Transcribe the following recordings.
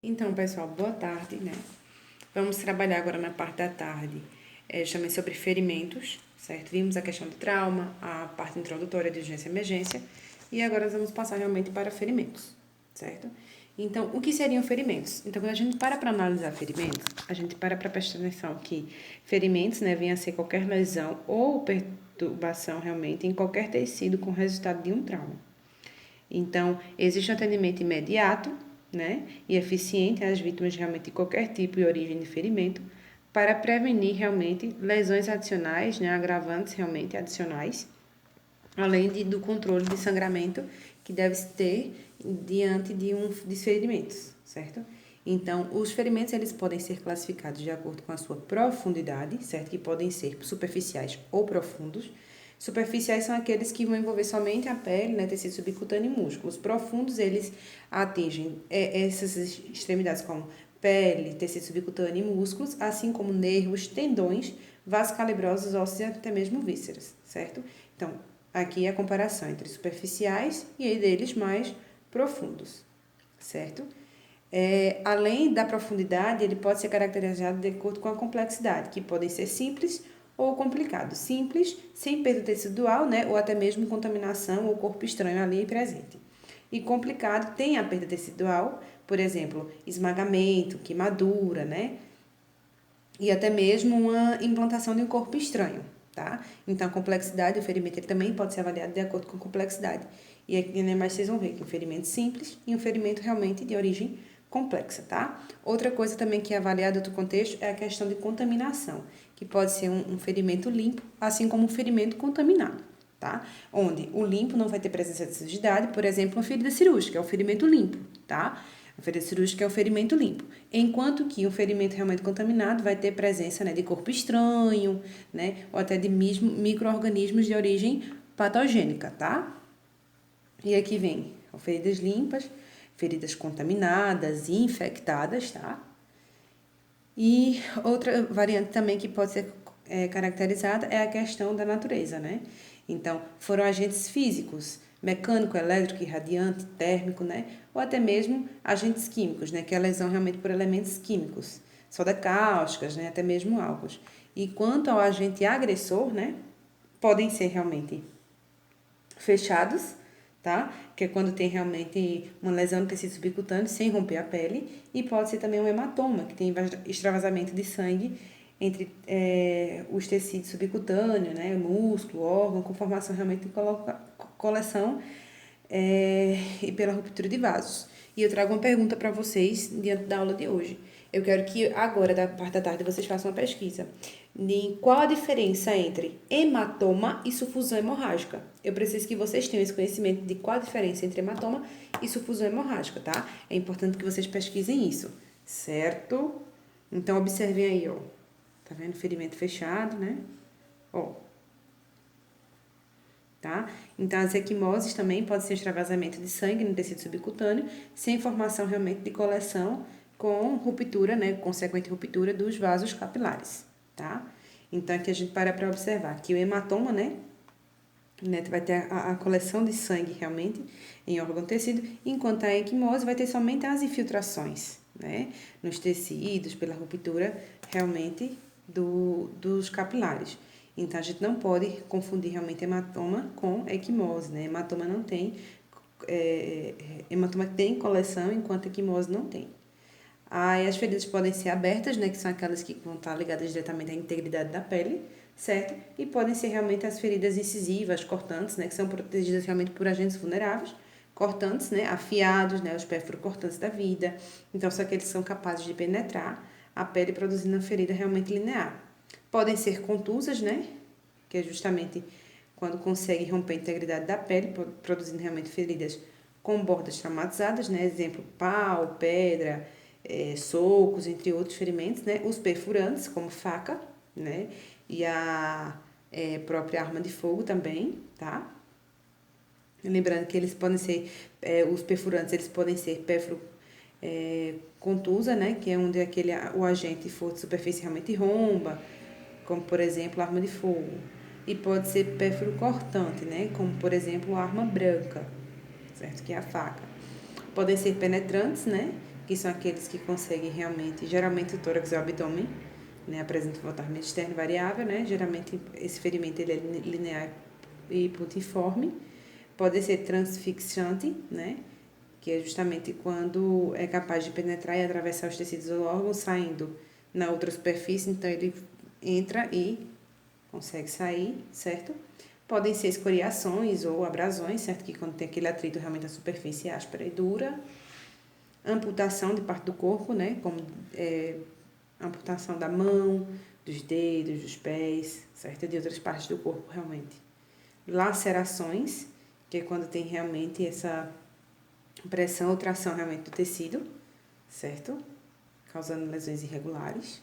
Então, pessoal, boa tarde, né? Vamos trabalhar agora na parte da tarde, também sobre ferimentos, certo? Vimos a questão do trauma, a parte introdutória de urgência e emergência, e agora nós vamos passar realmente para ferimentos, certo? Então, o que seriam ferimentos? Então, quando a gente para analisar ferimentos, a gente para prestar atenção que ferimentos, né, vem a ser qualquer lesão ou perturbação realmente em qualquer tecido com resultado de um trauma. Então, existe um atendimento imediato, né, e eficiente às vítimas realmente de qualquer tipo e origem de ferimento, para prevenir realmente lesões adicionais, né, agravantes realmente adicionais, além do controle de sangramento que deve se ter diante de ferimentos, certo? Então, os ferimentos eles podem ser classificados de acordo com a sua profundidade, certo? Que podem ser superficiais ou profundos. Superficiais são aqueles que vão envolver somente a pele, né, tecido subcutâneo e músculos. Profundos, eles atingem essas extremidades como pele, tecido subcutâneo e músculos, assim como nervos, tendões, vasos calibrosos, ossos e até mesmo vísceras, certo? Então, aqui é a comparação entre superficiais e aí deles mais profundos, certo? Além da profundidade, ele pode ser caracterizado de acordo com a complexidade, que podem ser simples ou complicados. Simples, sem perda tecidual, né, ou até mesmo contaminação ou corpo estranho ali presente. E complicado tem a perda tecidual, por exemplo, esmagamento, queimadura, né, e até mesmo uma implantação de um corpo estranho, tá? Então, a complexidade do ferimento ele também pode ser avaliado de acordo com a complexidade. E aqui, né, mais vocês vão ver que um ferimento simples e um ferimento realmente de origem complexa, tá? Outra coisa também que é avaliada em outro contexto é a questão de contaminação, que pode ser um ferimento limpo, assim como um ferimento contaminado, tá? Onde o limpo não vai ter presença de sujidade, por exemplo, uma ferida cirúrgica, é um ferimento limpo, tá? A ferida cirúrgica é um ferimento limpo, enquanto que um ferimento realmente contaminado vai ter presença, né, de corpo estranho, né, ou até de micro-organismos de origem patogênica, tá? E aqui vem feridas limpas, feridas contaminadas e infectadas, tá? E outra variante também que pode ser caracterizada é a questão da natureza, né? Então, foram agentes físicos, mecânico, elétrico, irradiante, térmico, né? Ou até mesmo agentes químicos, né? Que é a lesão realmente por elementos químicos, soda cáusticas, né? Até mesmo álcools. E quanto ao agente agressor, né? Podem ser realmente fechados, tá? Que é quando tem realmente uma lesão no tecido subcutâneo sem romper a pele, e pode ser também um hematoma, que tem extravasamento de sangue entre os tecidos subcutâneos, né? Músculo, órgão, com formação realmente de coleção e pela ruptura de vasos. E eu trago uma pergunta para vocês diante da aula de hoje. Eu quero que agora, da parte da tarde, vocês façam uma pesquisa. De qual a diferença entre hematoma e sufusão hemorrágica? Eu preciso que vocês tenham esse conhecimento de qual a diferença entre hematoma e sufusão hemorrágica, tá? É importante que vocês pesquisem isso, certo? Então, observem aí, ó. Tá vendo? Ferimento fechado, né? Ó. Tá? Então, as equimoses também podem ser extravasamento de sangue no tecido subcutâneo, sem formação realmente de coleção, com ruptura, né, consequente ruptura dos vasos capilares, tá? Então, aqui a gente para observar que o hematoma, né, vai ter a coleção de sangue realmente em órgão tecido, enquanto a equimose vai ter somente as infiltrações, né, nos tecidos, pela ruptura realmente dos capilares. Então, a gente não pode confundir realmente hematoma com equimose, né? Hematoma não tem, hematoma tem coleção, enquanto equimose não tem. Aí as feridas podem ser abertas, né? Que são aquelas que vão estar ligadas diretamente à integridade da pele, certo? E podem ser realmente as feridas incisivas, cortantes, né? Que são protegidas realmente por agentes vulneráveis, cortantes, né? Afiados, né? Os perfurocortantes da vida. Então, são aqueles que são capazes de penetrar a pele produzindo uma ferida realmente linear. Podem ser contusas, né? Que é justamente quando consegue romper a integridade da pele, produzindo realmente feridas com bordas traumatizadas, né? Exemplo, pau, pedra, socos, entre outros ferimentos, né? Os perfurantes, como faca, né? E a própria arma de fogo também, tá? Lembrando que eles podem ser, os perfurantes, eles podem ser pérfuro contusa, né? Que é onde o agente for de superfície realmente romba, como por exemplo a arma de fogo. E pode ser pérfuro cortante, né? Como por exemplo a arma branca, certo? Que é a faca. Podem ser penetrantes, né? que são aqueles que conseguem realmente, geralmente o tórax e o abdômen, né, apresentam voltamento externo variável, né, geralmente esse ferimento ele é linear e puntiforme, pode ser transfixiante, né, que é justamente quando é capaz de penetrar e atravessar os tecidos ou órgãos, saindo na outra superfície, então ele entra e consegue sair, certo? Podem ser escoriações ou abrasões, certo? Que quando tem aquele atrito, realmente a superfície é áspera e dura. Amputação de parte do corpo, né? Como amputação da mão, dos dedos, dos pés, certo? De outras partes do corpo, realmente. Lacerações, que é quando tem realmente essa pressão ou tração realmente do tecido, certo? Causando lesões irregulares.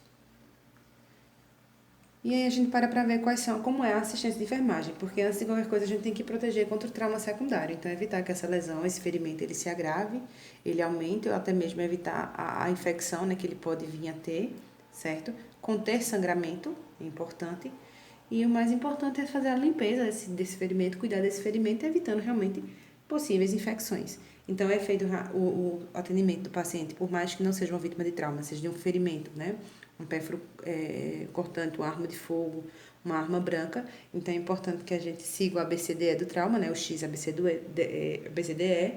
E aí a gente para ver como é a assistência de enfermagem, porque antes de qualquer coisa a gente tem que proteger contra o trauma secundário, então evitar que essa lesão, esse ferimento, ele se agrave, ele aumente, ou até mesmo evitar a infecção, né, que ele pode vir a ter, certo? Conter sangramento, é importante, e o mais importante é fazer a limpeza desse ferimento, cuidar desse ferimento, evitando realmente possíveis infecções. Então, é feito o atendimento do paciente, por mais que não seja uma vítima de trauma, seja de um ferimento, né? Um pérfuro cortante, uma arma de fogo, uma arma branca. Então, é importante que a gente siga o ABCDE do trauma, né? O X, ABCDE,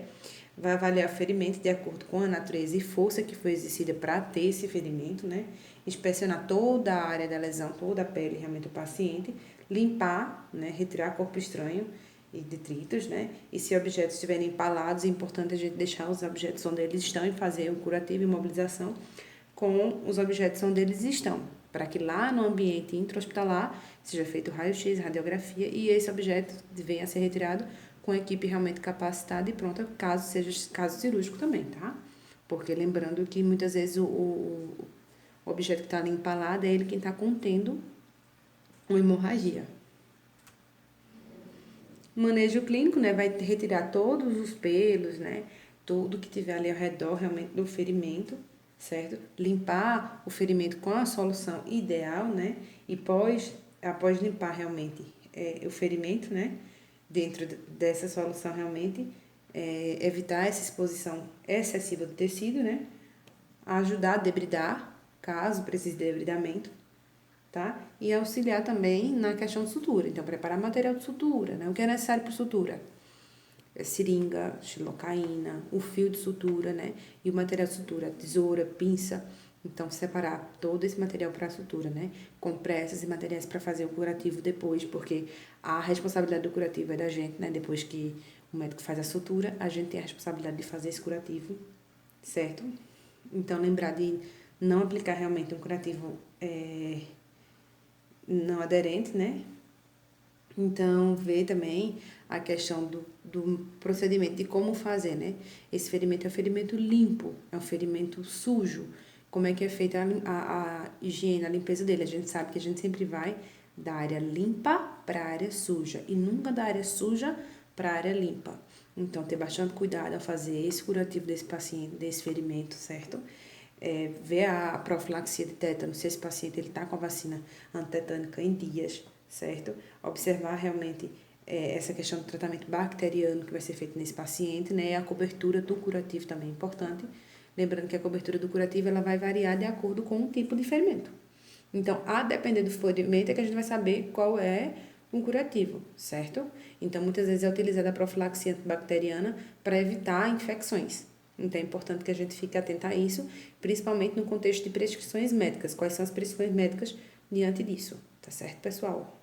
vai avaliar o ferimento de acordo com a natureza e força que foi exercida para ter esse ferimento, né? Inspecionar toda a área da lesão, toda a pele realmente do paciente, limpar, né? Retirar corpo estranho e detritos, né? E se objetos estiverem empalados, é importante a gente deixar os objetos onde eles estão e fazer o curativo e imobilização com os objetos onde eles estão, para que lá no ambiente intra-hospitalar seja feito raio-x, radiografia e esse objeto venha a ser retirado com a equipe realmente capacitada e pronta, caso seja caso cirúrgico também, tá? Porque lembrando que muitas vezes o objeto que está ali empalado é ele quem está contendo uma hemorragia. Manejo clínico, né, vai retirar todos os pelos, né, tudo que tiver ali ao redor realmente do ferimento, certo? Limpar o ferimento com a solução ideal, né, e após limpar realmente o ferimento, né, dentro dessa solução realmente, evitar essa exposição excessiva do tecido, né, ajudar a debridar, caso precise de debridamento, tá? E auxiliar também na questão de sutura. Então, preparar material de sutura, né? O que é necessário para sutura? Seringa, xilocaína, o fio de sutura, né? E o material de sutura, tesoura, pinça. Então, separar todo esse material para a sutura, né? Compressas e materiais para fazer o curativo depois, porque a responsabilidade do curativo é da gente, né? Depois que o médico faz a sutura, a gente tem a responsabilidade de fazer esse curativo, certo? Então, lembrar de não aplicar realmente um curativo não aderente, né? Então, ver também a questão do procedimento, de como fazer, né? Esse ferimento é um ferimento limpo, é um ferimento sujo. Como é que é feita a higiene, a limpeza dele? A gente sabe que a gente sempre vai da área limpa para a área suja e nunca da área suja para a área limpa. Então, ter bastante cuidado ao fazer esse curativo desse paciente, desse ferimento, certo? Ver a profilaxia de tétano, se esse paciente está com a vacina antitetânica em dias, certo? Observar realmente essa questão do tratamento bacteriano que vai ser feito nesse paciente, né? E a cobertura do curativo também é importante. Lembrando que a cobertura do curativo ela vai variar de acordo com o tipo de ferimento. Então, a depender do ferimento é que a gente vai saber qual é um curativo, certo? Então, muitas vezes é utilizada a profilaxia antibacteriana para evitar infecções. Então, é importante que a gente fique atento a isso, principalmente no contexto de prescrições médicas. Quais são as prescrições médicas diante disso? Tá certo, pessoal?